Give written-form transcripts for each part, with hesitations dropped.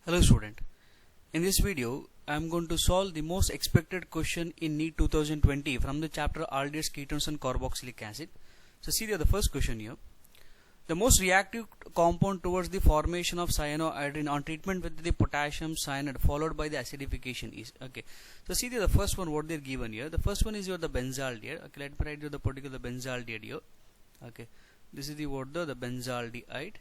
Hello student, in this video I am going to solve the most expected question in NEET 2020 from the chapter Aldehydes, Ketones and Carboxylic acid. So see the first question here. The most reactive compound towards the formation of cyanohydrin on treatment with the potassium cyanide followed by the acidification is, okay. So see the first one what they are given here. The first one is the benzaldehyde. Okay, let me write you the particular benzaldehyde here. Okay, this is the word the benzaldehyde.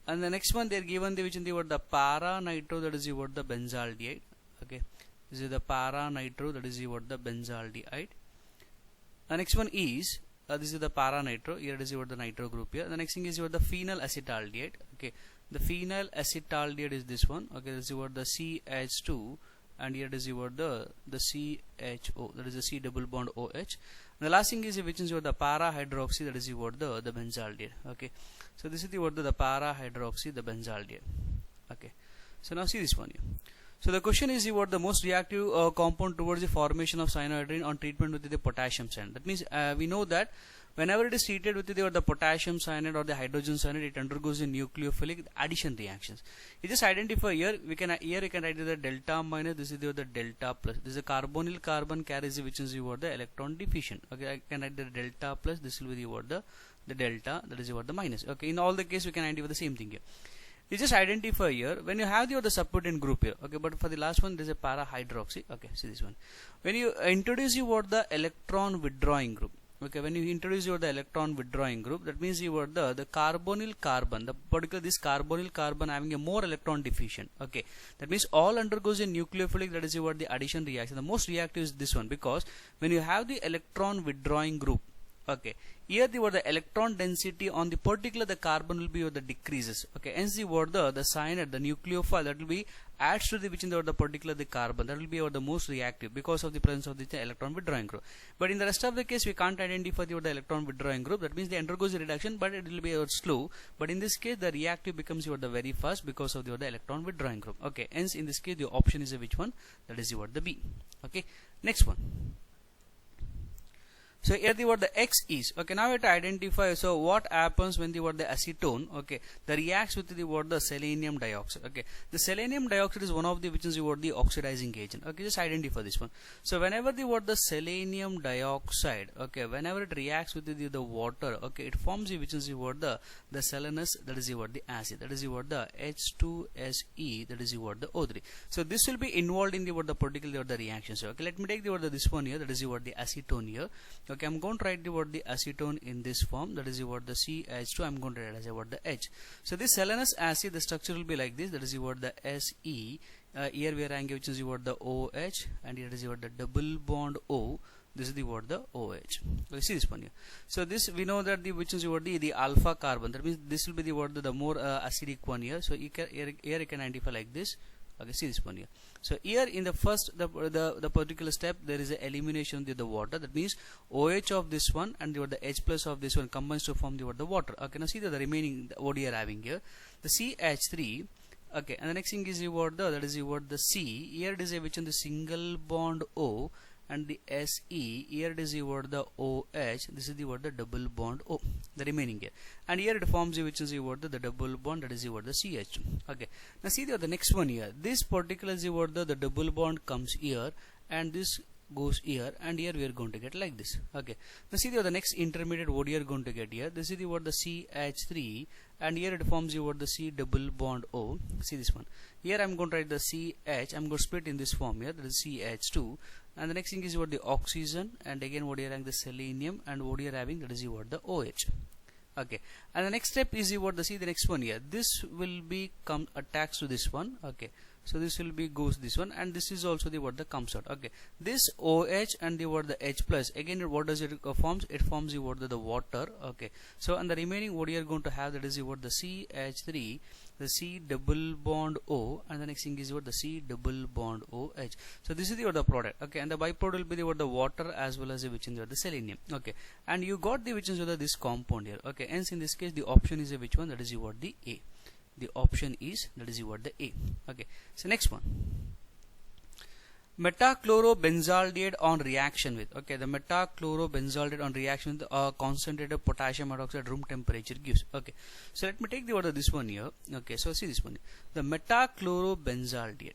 And the next one they are given which is the word the para-nitro, that is the word the benzaldehyde. Okay, this is the para-nitro, that is the word the benzaldehyde. The next one is this is the para-nitro, here it is the word the nitro group here. The next thing is the phenyl acetaldehyde. Okay, the phenyl acetaldehyde is this one. Okay, this is the word the CH2, and here it is the word the CHO, that is the C double bond OH. And the last thing is which is the para-hydroxy, that is the word the benzaldehyde. Okay, so this is the word the para-hydroxy, the benzaldehyde. Okay, so now see this one here. So the question is the most reactive compound towards the formation of cyanohydrin on treatment with the potassium cyanide. That means we know that whenever it is treated with the potassium cyanide or the hydrogen cyanide, it undergoes the nucleophilic addition reactions. You just identify here. We can write the delta minus. This is the delta plus. This is a carbonyl carbon carries which is the electron deficient. Okay, I can write the delta plus. This will be the delta, that is the minus. Okay, in all the case we can identify the same thing here. You just identify here when you have the substituent group here. Okay, but for the last one there is a para-hydroxy. Okay, see this one. When you introduce the electron withdrawing group. Okay, when you introduce the electron withdrawing group, that means the carbonyl carbon, the particular this carbonyl carbon having a more electron deficient. Okay, that means all undergoes a nucleophilic, that is the addition reaction. The most reactive is this one, because when you have the electron withdrawing group, okay, here the electron density on the particular the carbon will be the decreases. Okay, hence the cyanide, the nucleophile, that will be adds to the which in the particular the carbon, that will be the most reactive because of the presence of the electron withdrawing group. But in the rest of the case we can't identify the electron withdrawing group. That means they undergoes the reduction, but it will be slow. But in this case the reactive becomes the very fast because of the electron withdrawing group. Okay, hence in this case the option is which one? That is the B. Okay, next one. So here the X is, okay, now we have to identify, so what happens when the acetone, okay, that reacts with the selenium dioxide. Okay, the selenium dioxide is one of the which is the oxidizing agent. Okay, just identify this one. So whenever the selenium dioxide, okay, whenever it reacts with the water, okay, it forms the which is the selenous, that is the acid, that is the H2SE, that is the O3. So this will be involved in the particular reaction. So okay, let me take this one here, that is the acetone here. Okay, I'm going to write the acetone in this form, that is the CH2. I'm going to write as the H. So this selenous acid, the structure will be like this, that is the Se. Here we are writing which is the OH, and here is the double bond O. This is the OH. Okay, see this one here. So this we know that which is the alpha carbon. That means this will be the more acidic one here. So here you can identify like this. Okay, see this one here. So here in the first the particular step there is a elimination of the water. That means OH of this one and the H plus of this one combines to form the water. Okay, now see the remaining what you are having here, the CH3. Okay, and the next thing is that is the C. Here it is a which in the single bond O, and the Se, here it is the OH, this is the double bond O, the remaining here, and here it forms which is the double bond, that is the CH2. Okay, now see the next one here. This particular is the double bond comes here, and this goes here, and here we are going to get like this. Okay, now see the next intermediate what you are going to get here. This is the CH3, and here it forms the C double bond O. See this one. Here I am going to write the CH. I am going to split in this form here, that is CH2, and the next thing is the oxygen, and again what you are having the selenium, and what you are having that is the OH. Okay, and the next step is see the next one here. This will be attached to this one. Okay, so this will be goes this one, and this is also the comes out. Okay, this OH and the H plus, again what does it forms? It forms the water. Okay, so and the remaining what you are going to have, that is the CH3, the C double bond O, and the next thing is the C double bond OH. So this is the product. Okay, and the byproduct will be the water as well as which in the selenium. Okay, and you got the which is this compound here. Okay, hence in this case the option is which one? That is the A. The option is that is the A. Okay, so next one. metachlorobenzaldehyde on reaction with, okay, the metachlorobenzaldehyde on reaction with concentrated potassium hydroxide room temperature gives, okay. So let me take the order this one here, okay. So see this one, the metachlorobenzaldehyde,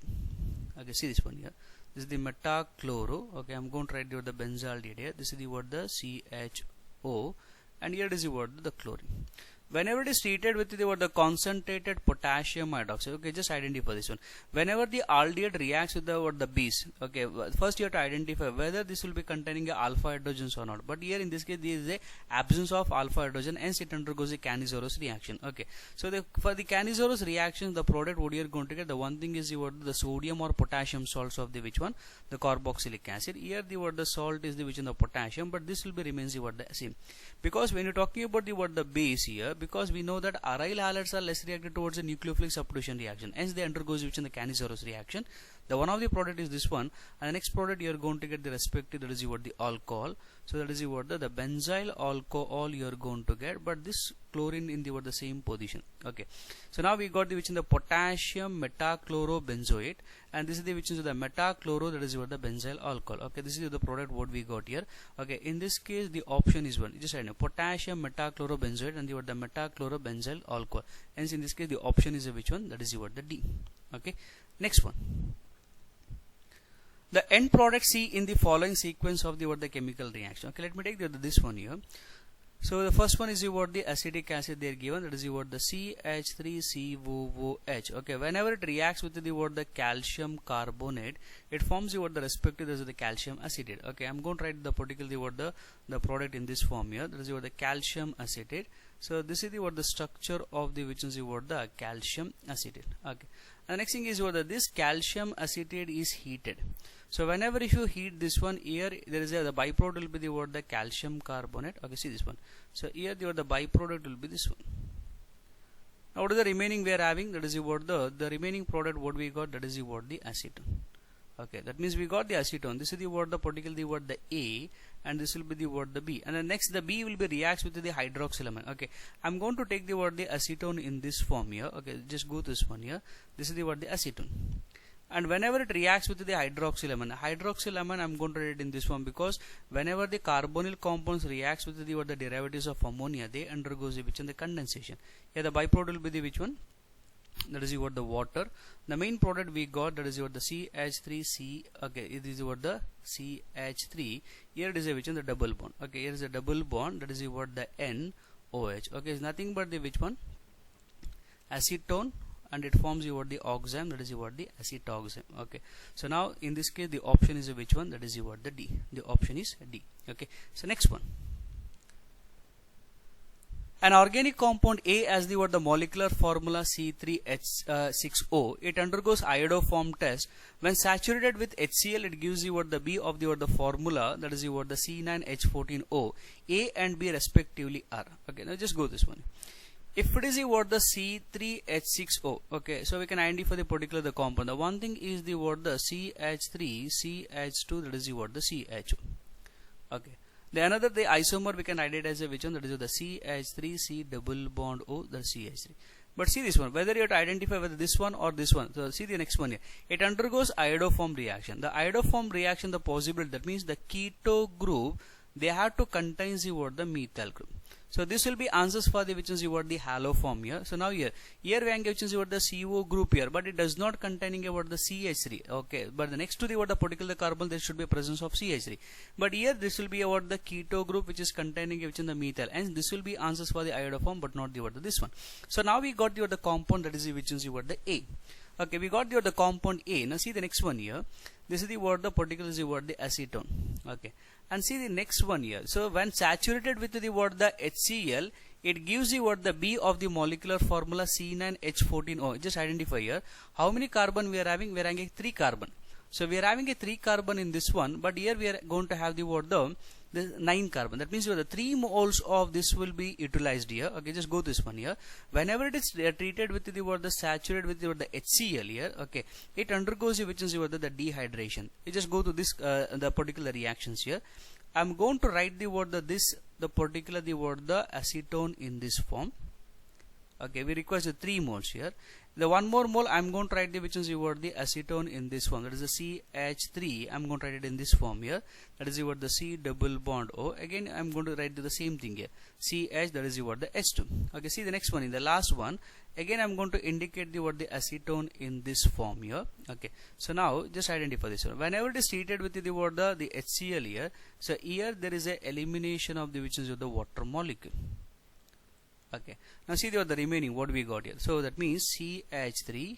okay, see this one here, this is the metachloro, okay. I'm going to write the benzaldehyde here, this is the word the CHO, and here is the word the chlorine. Whenever it is treated with the concentrated potassium hydroxide, okay, just identify this one. Whenever the aldehyde reacts with the base, okay, first you have to identify whether this will be containing a alpha hydrogens or not. But here in this case, there is a absence of alpha hydrogen, hence it undergoes a Cannizzaro reaction. Okay, so for the Cannizzaro reaction, the product what you are going to get, the one thing is the sodium or potassium salts of the which one, the carboxylic acid. Here the salt is the which in the potassium, but this will be remains the same, because when you're talking about the base here, because we know that aryl halides are less reactive towards the nucleophilic substitution reaction, hence they undergoes which in the Cannizzaro reaction. The one of the product is this one, and the next product you are going to get the respective, that is the alcohol. So that is the benzyl alcohol you are going to get, but this chlorine in the same position. Okay, so now we got the which in the potassium metachlorobenzoate, and this is the which is the metachloro, that is the benzyl alcohol. Okay, this is the product what we got here. Okay, in this case the option is one, just potassium metachlorobenzoate and the metachlorobenzyl alcohol. Hence in this case the option is which one, that is the D. Okay, next one. The end product see in the following sequence of the chemical reaction. Okay, let me take this one here. So the first one is the acetic acid they are given, that is the CH3COOH. Okay, whenever it reacts with the calcium carbonate, it forms the respective, that is the calcium acetate. Okay, I'm going to write the particular the product in this form here, that is the calcium acetate. So this is the structure of the which is the calcium acetate. Okay, and the next thing is this calcium acetate is heated. So whenever if you heat this one, here there is the byproduct will be the calcium carbonate. Okay, see this one. So here the byproduct will be this one. Now what is the remaining we are having? That is the remaining product what we got, that is the acetone. Okay, that means we got the acetone. This is the particular the A, and this will be the B, and the next the B will be reacts with the hydroxylamine. Okay, I'm going to take the acetone in this form here. Okay, just go to this one here. This is the acetone. And whenever it reacts with the hydroxylamine, I'm going to write it in this form, because whenever the carbonyl compounds reacts with the derivatives of ammonia, they undergoes which in the condensation. Here the byproduct will be the which one, that is the water. The main product we got, that is the CH3C. Okay, it is the CH3. Here it is a which in the double bond. Okay, here is a double bond, that is the NOH. Okay, it's nothing but the which one, acetone, and it forms the oxime, that is the acetoxime. Okay, so now in this case the option is which one, that is the D. The option is D. Okay, so next one. An organic compound A as the molecular formula C3H6O, it undergoes iodoform test. When saturated with HCl, it gives you the B of the formula, that is the C9H14O. A and B respectively are. Okay, now just go this one. If it is the C3H6O, okay, so we can identify the particular compound. The one thing is the CH3, CH2, that is the CHO. Okay. The another the isomer we can identify as which one, that is the CH3 C double bond O, the CH3. But see this one, whether you have to identify whether this one or this one. So see the next one here. It undergoes iodoform reaction. The iodoform reaction, the possibility, that means the keto group, they have to contain the methyl group. So this will be answers for the which is the haloform here. So now here we are which is the CO group here, but it does not containing the CH3. Okay, but the next to the particular carbon there should be a presence of CH3. But here this will be the keto group which is containing which in the methyl, and this will be answers for the iodoform, but not the this one. So now we got the compound, that is which is the A. Okay, we got the compound A. Now see the next one here. This is the particular is the acetone. Okay, and see the next one here. So when saturated with the HCl, it gives you the B of the molecular formula C9H14O. Just identify here how many carbon we are having. We are having 3 carbon. So we are having a 3 carbon in this one, but here we are going to have the 9 carbon. That means the 3 moles of this will be utilized here. Okay, just go this one here. Whenever it is treated with the saturated with the HCl here, okay, it undergoes which is the dehydration. You just go to this the particular reactions here. I'm going to write the particular acetone in this form. Okay, we require 3 moles here. The 1 more mole I'm going to write the which is your the acetone in this form, that is the CH3. I'm going to write it in this form here, that is your the C double bond O. Again I'm going to write the same thing here, CH, that is your the H2. Okay, see the next one, in the last one again I'm going to indicate the what the acetone in this form here. Okay, so now just identify this one. Whenever it is treated with the what the HCl here, so here there is a elimination of the which is the water molecule. Okay, now see the remaining what we got here. So that means CH3,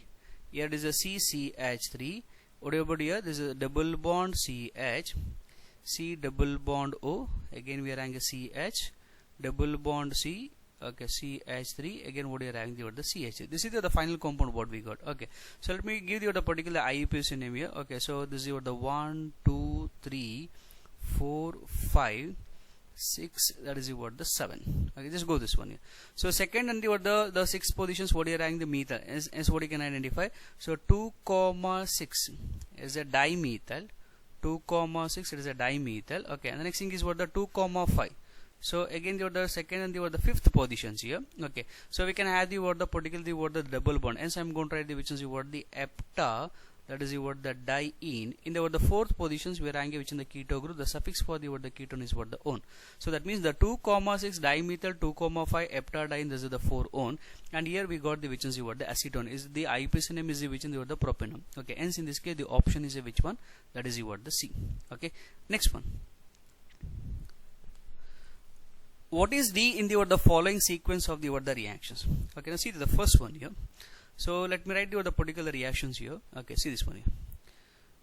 here it is a CCH3. What about here? This is a double bond CH, C double bond O. Again we are having a CH, double bond C. Okay, CH3. Again what we are having the CH. This is the final compound what we got. Okay, so let me give you the particular IUPAC name here. Okay, so this is your the 1, 2, 3, 4, 5. 6, that is what the 7. Okay, just go this one here. So second and the 6 positions what you are having the methyl as what you can identify. So 2,6 is a dimethyl, 2,6 it is a dimethyl. Okay, and the next thing is what the 2,5. So again the second and the 5th positions here. Okay, so we can have the what the particularly what the double bond, hence I'm going to write the which is what the hepta, that is what the diene. In the 4th positions we are having which in the keto group, the suffix for the what the ketone is what the one. So that means the 2,6 dimethyl, 2,5 heptadiene, this is the 4 one, and here we got the which is what the acetone is the IUPAC name is the which in the what the propanol. Okay, hence in this case the option is a which one, that is what the C. Okay, next one. What is D in the what the following sequence of the what the reactions? Okay, now see the first one here. So let me write the particular reactions here. Okay, see this one here.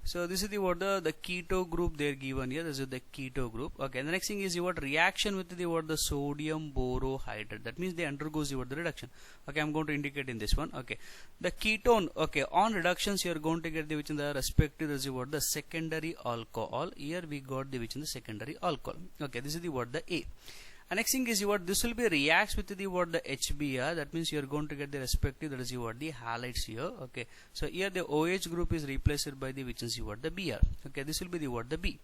So this is the what the keto group they are given here. This is the keto group. Okay, and the next thing is your reaction with the what the sodium borohydride. That means they undergoes the what the reduction. Okay, I'm going to indicate in this one. Okay, the ketone. Okay, on reductions you are going to get the which in the respective is the what the secondary alcohol. Here we got the which in the secondary alcohol. Okay, this is the what the A. And next thing is your this will be reacts with the what the HBr. That means you are going to get the respective, that is your the halides here. Okay, so here the OH group is replaced by the which is your the Br. Okay, this will be the what the B.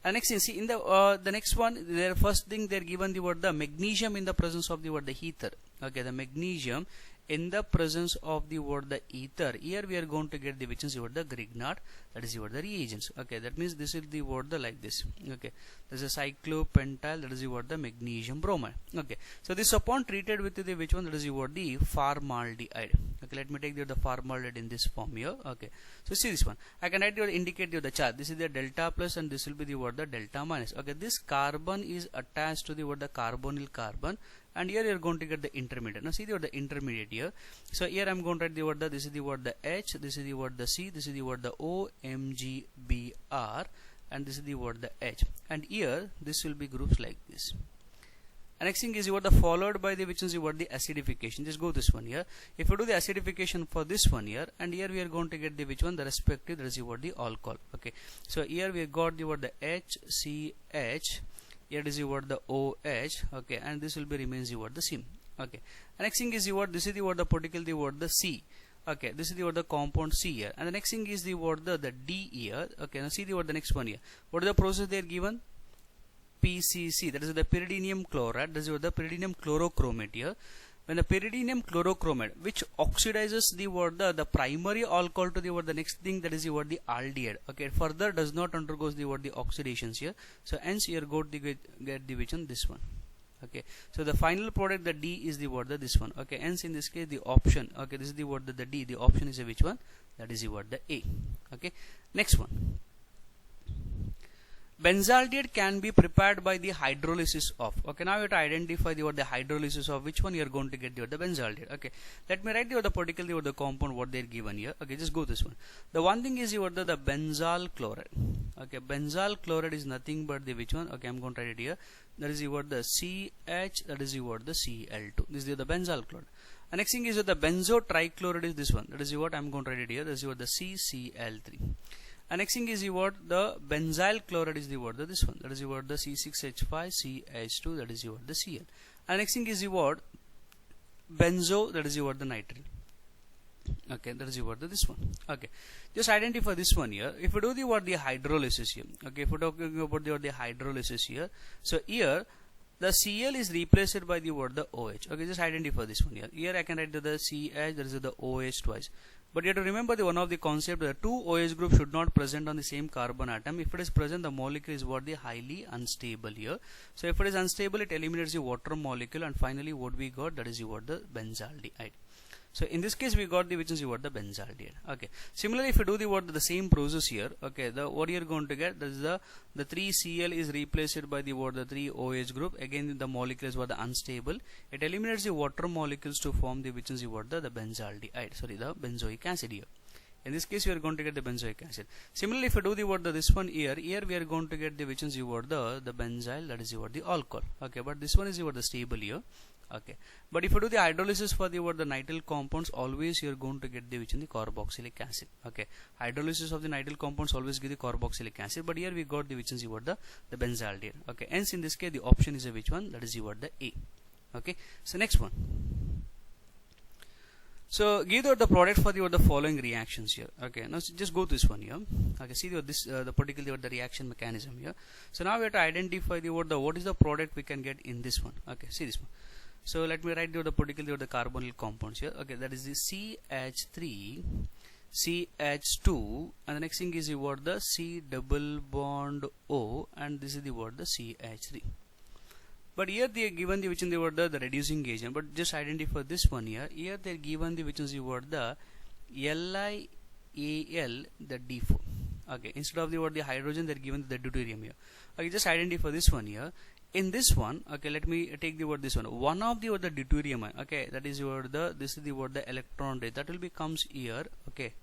And next thing, see in the next one, their first thing they're given the what the magnesium in the presence of the what the ether. Okay, the magnesium in the presence of the what the ether. Here we are going to get the which is your the Grignard, that is your the reagents. Okay, that means this is the what the like this. Okay, this is a cyclopentyl, that is the what the magnesium bromide. Okay, so this upon treated with the which one, that is your the formaldehyde. Okay, let me take the formaldehyde in this form here. Okay, so see this one, I can write your indicate the charge. This is the delta plus and this will be the what the delta minus. Okay, this carbon is attached to the what the carbonyl carbon, and here you are going to get the intermediate. Now see the what the intermediate here. So here I'm going to write the what the this is the what the H, this is the what the C, this is the what the O, M, G, B, R, and this is the what the H, and here this will be groups like this. And next thing is what the followed by the which is what the acidification. Just go this one here. If you do the acidification for this one here, and here we are going to get the which one, the respective, that is what the alcohol. Okay, so here we got the what the H, C, H. Here it is what the OH. Okay, and this will be remains the what the same. Okay, and next thing is the what this is the what the particle the what the C. Okay, this is the what the compound C here, and the next thing is the what the D here. Okay, now see the what the next one here. What is the process they are given? PCC, that is the pyridinium chloride. This is what the pyridinium chlorochromate here. When the pyridinium chlorochromate, which oxidizes the what the primary alcohol to the what the next thing, that is the what the aldehyde. Okay, further does not undergoes the what the oxidations here. So hence here go to get the which one, this one. Okay, so the final product, the D is the what the this one. Okay, hence in this case the option. Okay, this is the what the D. The option is a which one? That is the what the A. Okay, next one. Benzaldehyde can be prepared by the hydrolysis of. Okay, now you have to identify the what the hydrolysis of which one you are going to get the benzaldehyde. Okay, let me write the particularly what the compound what they are given here. Okay, just go this one. The one thing is what the benzyl chloride. Okay, benzyl chloride is nothing but the which one. Okay, I'm going to write it here. That is what the CH. That is what the Cl2. This is the benzyl chloride. And next thing is the benzo trichloride is this one. That is what I'm going to write it here. That is what the CCl3. And next thing is what the benzyl chloride is the what the this one, that is what the C6H5CH2, that is what the Cl. And next thing is what benzo, that is what the nitrogen. Okay, that is what the this one. Okay, just identify this one here. If you do the what the hydrolysis here, okay, if we're talking about the hydrolysis here, so here the Cl is replaced by the what, the OH. Okay, just identify this one here. Here I can write the CH, there is the OH twice. But you have to remember the one of the concept, the two OH groups should not present on the same carbon atom. If it is present, the molecule is what, the highly unstable here. So if it is unstable, it eliminates the water molecule, and finally what we got, that is the what, the benzaldehyde. So in this case we got the which is what, the benzaldehyde. Okay. Similarly, if you do the what, the same process here, okay, the what you are going to get, that is the 3Cl is replaced by the what, the 3 OH group. Again the molecule is what, the unstable. It eliminates the water molecules to form the which is what, the benzaldehyde. Sorry, the benzoic acid here. In this case, you are going to get the benzoic acid. Similarly, if you do the what, this one here we are going to get the which is what, the benzyl, that is what, the alcohol. Okay, but this one is what, the stable here. Okay, but if you do the hydrolysis for the what, the nitrile compounds, always you are going to get the which is the carboxylic acid. Okay, hydrolysis of the nitrile compounds always give the carboxylic acid, but here we got the which is what, the benzaldehyde. Okay, hence in this case the option is a which one, that is the what, the A. Okay, so next one. So give the product for the following reactions here. Okay, now just go to this one here. Okay, see the particular the reaction mechanism here. So now we have to identify the what is the product we can get in this one. Okay, see this one. So let me write the particular the carbonyl compounds here. Okay, that is the CH3, CH2, and the next thing is the what, the C double bond O, and this is the what, the CH3. But here they are given the which is the what, the reducing agent. But just identify this one here. Here they are given the which is the what, the LiAl, the D4. Okay, instead of the what, the hydrogen, they are given the deuterium here. Okay, just identify this one here. In this one, okay, let me take the word this one. One of the what, the deuterium, okay, that is your the this is the what, the electron rate that will becomes here. Okay,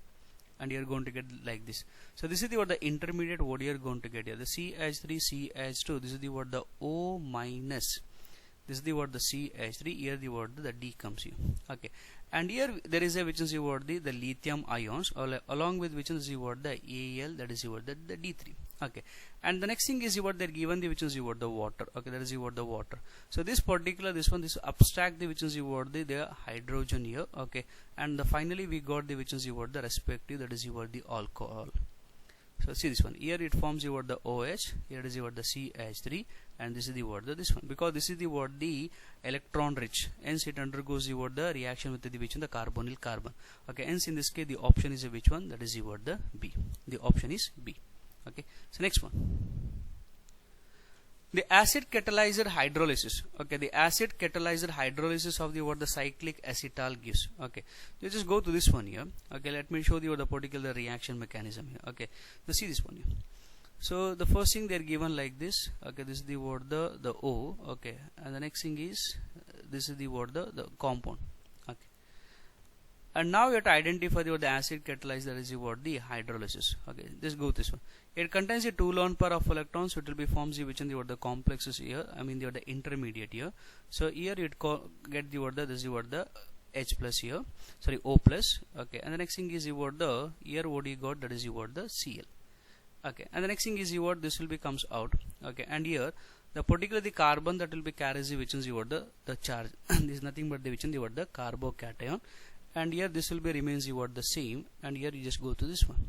and you are going to get like this. So this is the what, the intermediate what you are going to get here, the CH3 CH2. This is the what, the O minus. This is the what, the CH3. Here the what, the D comes here. Okay, and here there is a which is the what, the lithium ions, along with which is the what, the Al, that is the what, the D3. Okay, and the next thing is what they're given the which is what, the water. Okay, that is what, the water. So this particular this abstract the which is what, the hydrogen here. Okay, and finally we got the which is what, the respective, that is what, the alcohol. So see this one here, it forms what, the OH. Here is what, the CH3, and this is the what, this one, because this is the what, the electron rich, hence it undergoes the what, the reaction with the which one, the carbonyl carbon. Okay, hence in this case the option is a which one, that is the what, the B. The option is B. Okay, so next one, the acid catalyzed hydrolysis. Okay, the acid catalyzed hydrolysis of the what, the cyclic acetal gives. Okay, you just go to this one here. Okay, let me show you what the particular reaction mechanism here. Okay, so see this one here. So the first thing they are given like this. Okay, this is the what, the O. Okay, and the next thing is this is the what, the compound. And now we have to identify the acid catalyzed, that is the what, the hydrolysis. Okay, just go this one. It contains a 2 lone pair of electrons, so it will be forms the which in the what, the complexes here. I mean the intermediate here. So here it get the what, this is what, the H plus here. Sorry, O plus. Okay, and the next thing is the what, the here what you got, that is the what, the Cl. Okay, and the next thing is the what, this will be comes out. Okay, and here the particular the carbon that will be carries the which is the what, the charge. This is nothing but the which in the what, the carbocation. And here this will be remains the what, the same, and here you just go to this one.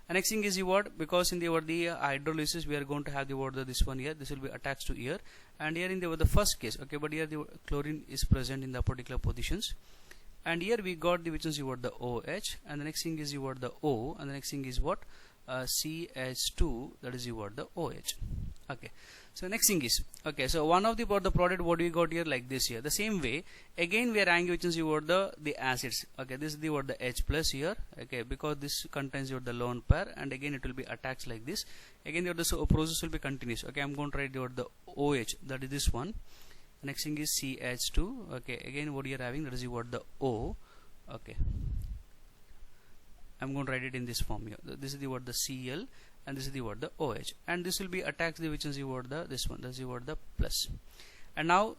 And next thing is the what, because in the what, the hydrolysis we are going to have the what, this one here, this will be attached to here, and here in the first case, okay, but here the chlorine is present in the particular positions, and here we got the which is the what, the OH, and the next thing is the what, the O, and the next thing is what, CH2, that is the what, the OH. Okay, so next thing is, okay, so one of the product what we got here like this here, the same way again we are having which is the what, the acids. Okay, this is the what, the H plus here. Okay, because this contains your the lone pair, and again it will be attached like this. Again the so process will be continuous. Okay, I'm going to write the OH, that is this one. Next thing is CH2. Okay, again what you are having, that is the what, the O. Okay, I'm going to write it in this form here. This is the what, the Cl, and this is the what, the OH, and this will be attached the which is the what, the this one, that's the what, the plus, and now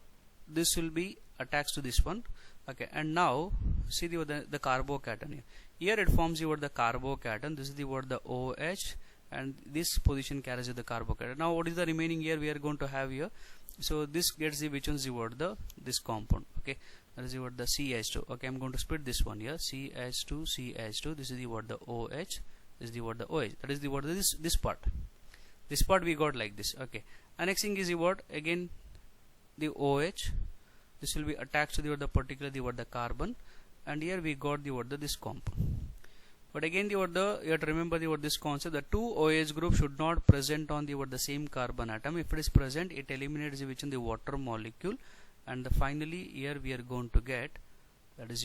this will be attached to this one. Okay, and now see the carbocation here. Here it forms the what, the carbocation. This is the what, the OH, and this position carries the carbocation. Now what is the remaining here we are going to have here? So this gets the which is the what, the this compound. Okay, that is the what, the CH2. Okay, I'm going to split this one here, CH2 CH2. This is the what, the OH. This is the what, the OH. That is the what, this part we got like this. Okay, and next thing is the what, again the OH. This will be attached to the particular the carbon, and here we got this compound. But again you have to remember this concept: the two OH group should not present on the same carbon atom. If it is present, it eliminates the water molecule, and finally here we are going to get, that is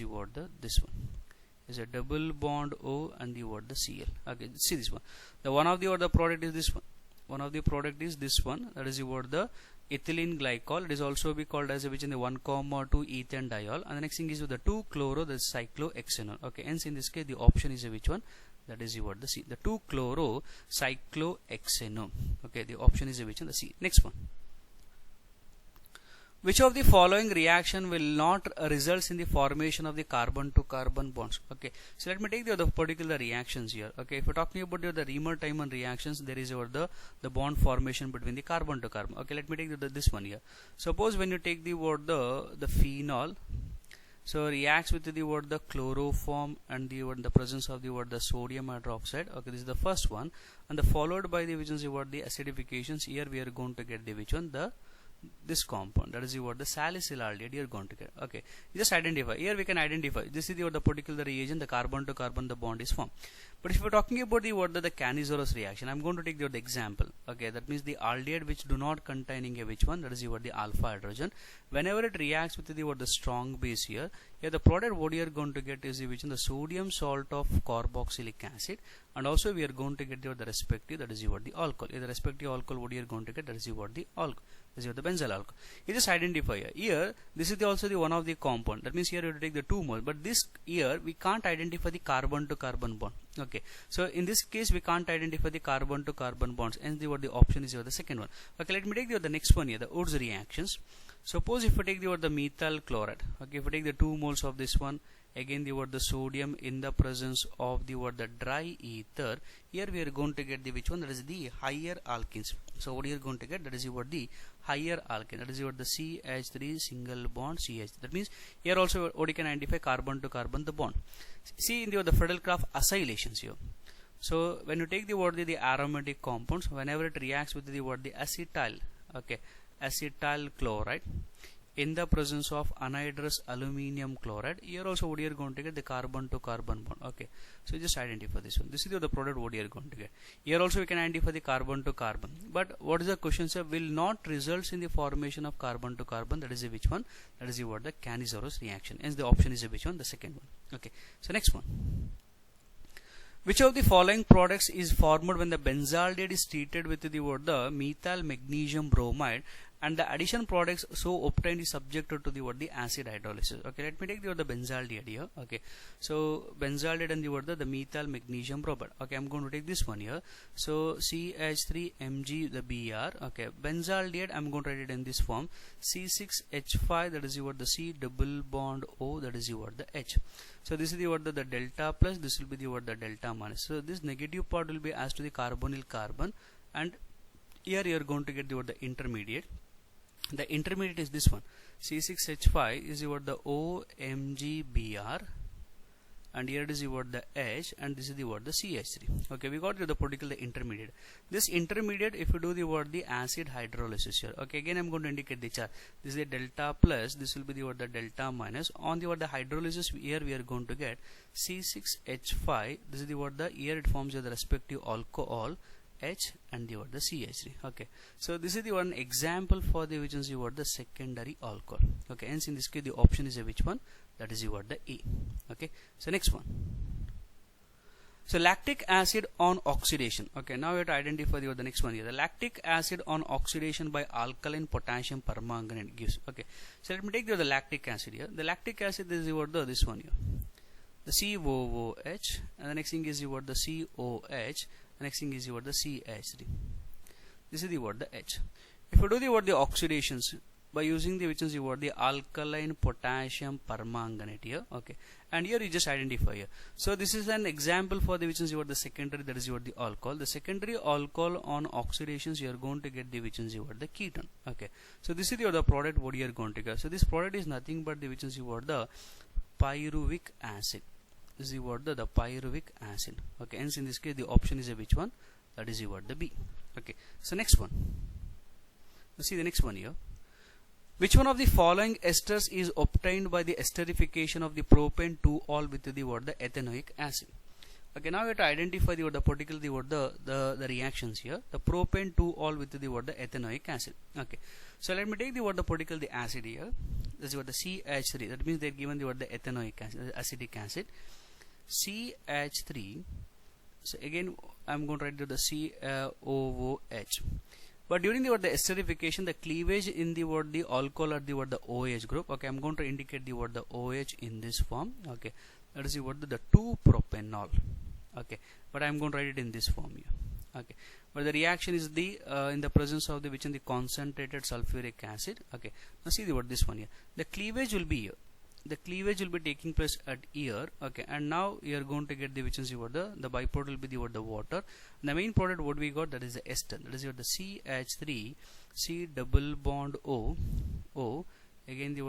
this one is a double bond O and the Cl. Okay, see this one. The one of the product is this one. One of the product is this one, that is the ethylene glycol. It is also be called as which in the 1,2 ethane diol, and the next thing is with the 2-chloro, the cyclohexanol. Okay, hence in this case the option is which one, that is the C, the 2-chloro cyclohexanol. Okay, the option is which one, the C. Next one: which of the following reaction will not result in the formation of the carbon to carbon bonds? Okay, so let me take the particular reactions here. Okay, if we're talking about the Remer-Tiemann reactions, there is the bond formation between the carbon to carbon. Okay, let me take this one here. Suppose when you take the phenol, so reacts with the chloroform and the presence of the sodium hydroxide. Okay, this is the first one, and followed by the which is the acidifications. Here we are going to get the which one, this compound, that is the salicylaldehyde you are going to get. Okay, you just identify. Here we can identify this is the particular reagent, the carbon to carbon the bond is formed. But if we are talking about the Cannizzaro reaction, I am going to take the example. Okay, that means the aldehyde which do not containing a which one, that is the alpha hydrogen. Whenever it reacts with the strong base here the product what you are going to get is which one, the sodium salt of carboxylic acid, and also we are going to get the respective, that is the alcohol. The respective alcohol what you are going to get, that is the alcohol. This is the benzyl alcohol. You just identify here. This is also the one of the compound. That means here you have to take the 2 moles. But this here we can't identify the carbon to carbon bond. Okay. So in this case we can't identify the carbon to carbon bonds. Hence the option is the second one. Okay. Let me take the next one here. The Wurtz reactions. Suppose if we take the methyl chloride. Okay. If we take the 2 moles of this one. Again the sodium in the presence of the dry ether. Here we are going to get the which one, that is the higher alkenes. So what you are going to get, that is the higher alkene, that is the CH3 single bond CH. That means here also what you can identify carbon to carbon the bond. See in the Friedel-Crafts acylations here. So when you take the aromatic compounds, whenever it reacts with the acetyl, okay, acetyl chloride in the presence of anhydrous aluminum chloride, here also what you are going to get, the carbon to carbon bond. Okay, so just identify this one. This is the product what you are going to get. Here also we can identify the carbon to carbon. But what is the question, sir? Will not results in the formation of carbon to carbon. That is the which one? That is the Cannizzaro reaction. Hence the option is the which one? The second one. Okay, so next one. Which of the following products is formed when the benzaldehyde is treated with the methyl magnesium bromide, and the addition products so obtained is subjected to the acid hydrolysis? Okay, let me take the benzaldehyde here. Okay, so benzaldehyde and the methyl magnesium bromide. Okay, I'm going to take this one here. So CH3Mg the Br. Okay, benzaldehyde I'm going to write it in this form: C6H5, that is the C double bond O, that is the H. So this is the delta plus, this will be the delta minus. So this negative part will be as to the carbonyl carbon, and here you are going to get the intermediate. The intermediate is this one. C6H5 is the OMgBr, and here it is the H, and this is the CH3. Okay, we got the particular intermediate. This intermediate, if you do the acid hydrolysis here, okay, again I'm going to indicate the chart. This is the delta plus, this will be the delta minus. On the hydrolysis here we are going to get C6H5. This is the here it forms the respective alcohol H and the CH3. Okay, so this is the one example for the which is the secondary alcohol. Okay, hence in this case the option is which one? That is the E. Okay, so next one. So lactic acid on oxidation. Okay, now we have to identify the next one here. The lactic acid on oxidation by alkaline potassium permanganate gives. Okay, so let me take the lactic acid here. The lactic acid is this one here, the COOH, and the next thing is the COH. The next thing is the CH3. This is the H. If you do the oxidations by using the which is the alkaline potassium permanganate here. Okay, and here you just identify here. So this is an example for the which is the secondary, that is the alcohol. The secondary alcohol on oxidations you are going to get the which is the ketone. Okay, so this is the product what you are going to get. So this product is nothing but the which is the pyruvic acid. This is the pyruvic acid. Okay, hence in this case the option is which one? That is the B. Okay, so next one. Let's see the next one here. Which one of the following esters is obtained by the esterification of the propane 2-ol with the what the ethanoic acid? Okay, now we have to identify the particular the reactions here. The propane 2-ol with the what the ethanoic acid. Okay, so let me take the what the particular the acid here. This is what the CH3. That means they're given the what the ethanoic acid, acetic acid. CH3. So again, I'm going to write the COOH. But during the esterification, the cleavage in the the alcohol or the OH group. Okay, I'm going to indicate the the OH in this form. Okay, that is the 2-propanol. Okay, but I'm going to write it in this form here. Okay, but the reaction is the in the presence of the which in the concentrated sulfuric acid. Okay, now see the this one here. The cleavage will be here. The cleavage will be taking place at here. Okay, and now you are going to get the which is the byproduct will be the water. And the main product what we got, that is the ester. That is the CH3 C double bond O again the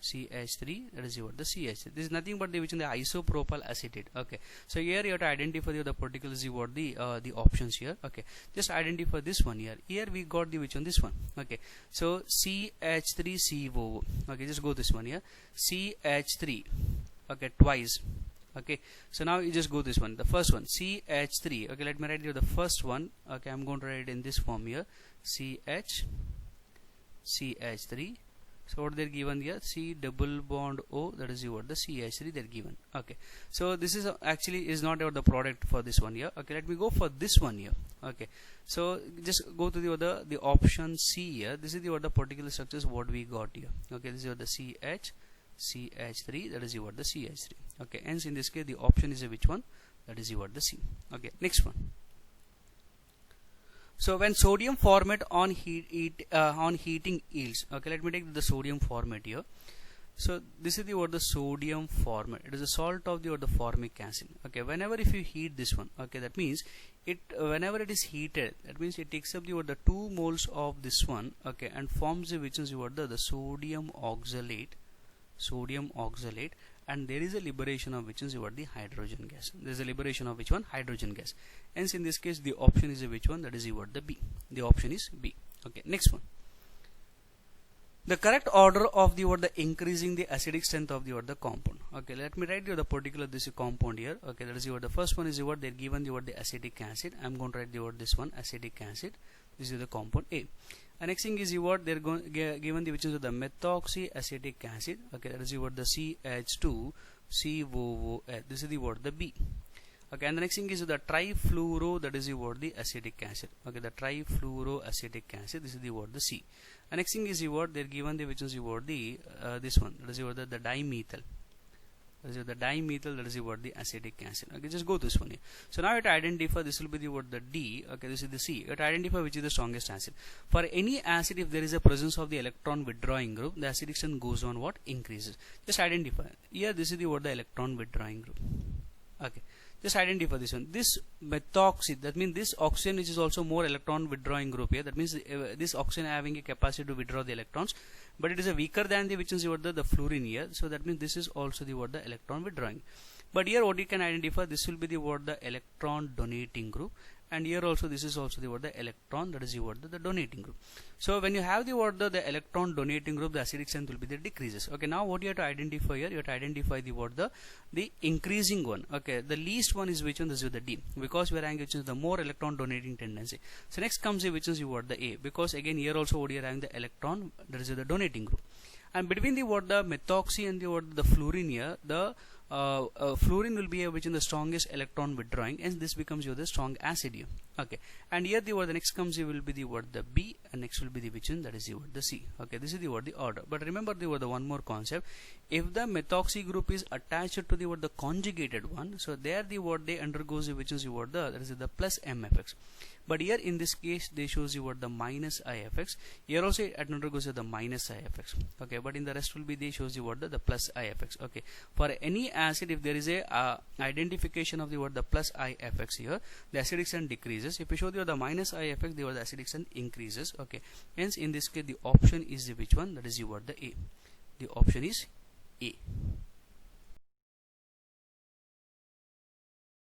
CH3, that is the CH. This is nothing but the which in the isopropyl acetate. Okay, so here you have to identify the particulars the options here. Okay, just identify this one here. Here we got the which one, this one. Okay, so CH3COO. Okay, just go this one here. CH3. Okay, twice. Okay, so now you just go this one. The first one CH3. Okay, let me write you the first one. Okay, I'm going to write it in this form here. CH3. So what they're given here, C double bond O, that is the CH3 they're given. Okay, so this is actually is not the product for this one here. Okay, let me go for this one here. Okay, so just go to the option C here. This is the particular structures what we got here. Okay, this is the CH3, that is the CH3. Okay, hence in this case the option is which one, that is the C. Okay, next one. So when sodium formate on heating yields. Okay, let me take the sodium formate here. So this is the sodium formate. It is a salt of the formic acid. Okay, whenever if you heat this one, okay, that means it whenever it is heated, that means it takes up the 2 moles of this one. Okay, and forms the which is the sodium oxalate, and there is a liberation of which is the hydrogen gas. There is a liberation of which one, hydrogen gas. Hence in this case the option is which one, that is the B. The option is B. Okay, next one. The correct order of the increasing the acidic strength of the compound. Okay, let me write the particular this compound here. Okay, that is the first one is they're given the acetic acid. I'm going to write this one, acetic acid. This is the compound A. And next thing is they're given the which is the methoxyacetic acid. Okay, that is the CH2COOH. This is the B. Okay, and the next thing is the trifluoro, that is the acetic acid. Okay, the trifluoroacetic acid. This is the C. And next thing is they're given the which is this one, that is the dimethyl. That is the dimethyl, that is the acetic acid. Okay, just go this one here. So now you have to identify, this will be the D. Okay, this is the C. You have to identify which is the strongest acid. For any acid, if there is a presence of the electron withdrawing group, the acidic strength goes on what, increases. Just identify. Here this is the electron withdrawing group. Okay, just identify this one. This methoxy, that means this oxygen which is also more electron withdrawing group here. That means this oxygen having a capacity to withdraw the electrons, but it is a weaker than the which is the fluorine here. So that means this is also the electron withdrawing. But here what you can identify, this will be the electron donating group, and here also this is also the electron, that is the donating group. So when you have the electron donating group, the acidic strength will be the decreases. Okay, now what you have to identify here, you have to identify the increasing one. Okay, the least one is which one, this is the D, because we are having which is the more electron donating tendency. So next comes the which is the A, because again here also what you are having the electron, that is the donating group. And between the methoxy and the fluorine here, the fluorine will be which in the strongest electron withdrawing, and this becomes the strong acid here. Okay, and here the next comes will be the B, and next will be the which one, that is the C. Okay, this is the order. But remember the one more concept. If the methoxy group is attached to the conjugated one, so there the they undergoes which is that is the plus MFX. But here in this case they shows the minus IFX. Here also it undergoes the minus IFX. Okay, but in the rest will be they shows the plus IFX. Okay, for any acid, if there is a identification of the plus IFX here, the acidic strength decreases. If you show the minus IFX, the acidic strength increases. Okay, hence in this case the option is which one, that is the A. The option is A.